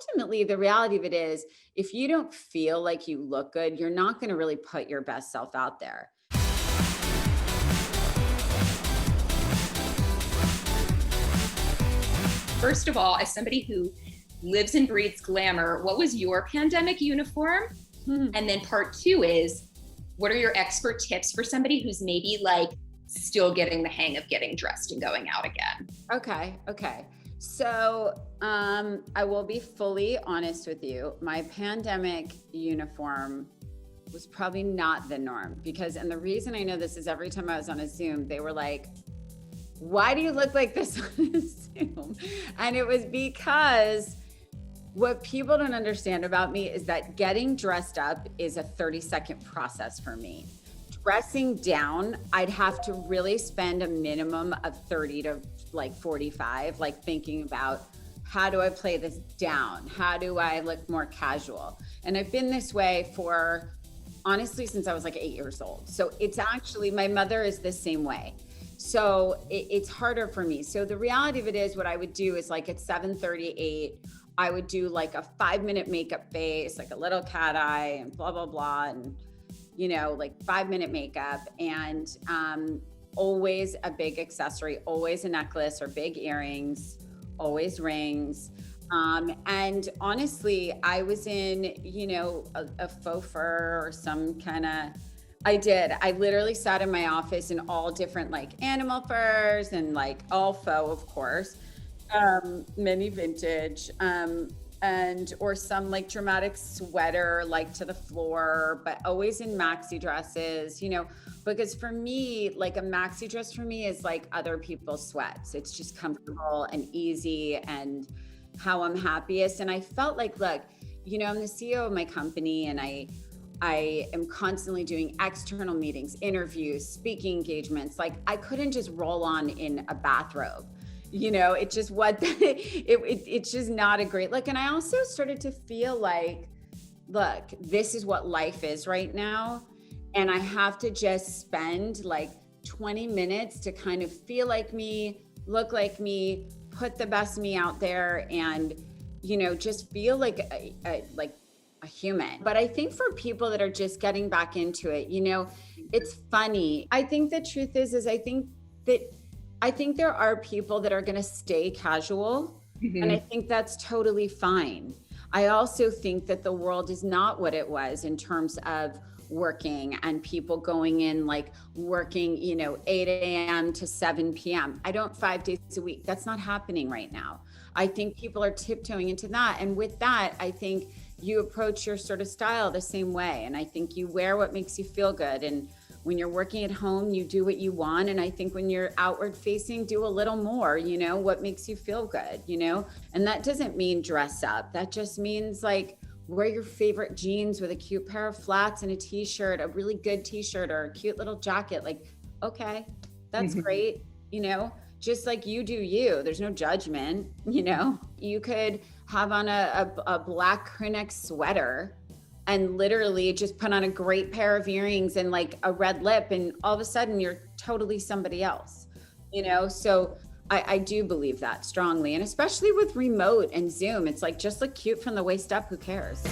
ultimately, the reality of it is, if you don't feel like you look good, you're not going to really put your best self out there. First of all, as somebody who lives and breathes glamour, what was your pandemic uniform? And then part two is, what are your expert tips for somebody who's maybe like still getting the hang of getting dressed and going out again? Okay. So I will be fully honest with you. My pandemic uniform was probably not the norm and the reason I know this is every time I was on a Zoom, they were like, why do you look like this on a Zoom? And it was because what people don't understand about me is that getting dressed up is a 30-second process for me. Dressing down, I'd have to really spend a minimum of 30 to like 45, like thinking about, how do I play this down? How do I look more casual? And I've been this way for, honestly, since I was like 8 years old. So it's actually, my mother is the same way. So it's harder for me. So the reality of it is, what I would do is like at 7:38, I would do like a 5-minute makeup face, like a little cat eye and blah, blah, blah. And, like 5-minute makeup, and always a big accessory, always a necklace or big earrings, always rings. And honestly, I was in, a faux fur or some kind of, I literally sat in my office in all different like animal furs and like all faux, of course, many vintage, or some like dramatic sweater, like to the floor, but always in maxi dresses, because for me, like a maxi dress for me is like other people's sweats. It's just comfortable and easy and how I'm happiest. And I felt like, look, I'm the CEO of my company, and I am constantly doing external meetings, interviews, speaking engagements. Like I couldn't just roll on in a bathrobe. It's just it's just not a great look. And I also started to feel like, look, this is what life is right now. And I have to just spend like 20 minutes to kind of feel like me, look like me, put the best me out there, and, just feel like a human. But I think for people that are just getting back into it, it's funny. I think the truth is I think there are people that are going to stay casual, and I think that's totally fine. I also think that the world is not what it was in terms of working and people going in, like working, 8 a.m. to 7 p.m. I don't 5 days a week. That's not happening right now. I think people are tiptoeing into that. And with that, I think you approach your sort of style the same way. And I think you wear what makes you feel good. And when you're working at home, you do what you want. And I think when you're outward facing, do a little more, what makes you feel good, and that doesn't mean dress up. That just means like wear your favorite jeans with a cute pair of flats and a t-shirt, a really good t-shirt or a cute little jacket. Like, okay, that's great. Just like you do you, there's no judgment, you could have on a black crew neck sweater and literally just put on a great pair of earrings and like a red lip, and all of a sudden you're totally somebody else, So I do believe that strongly. And especially with remote and Zoom, it's like, just look cute from the waist up, who cares?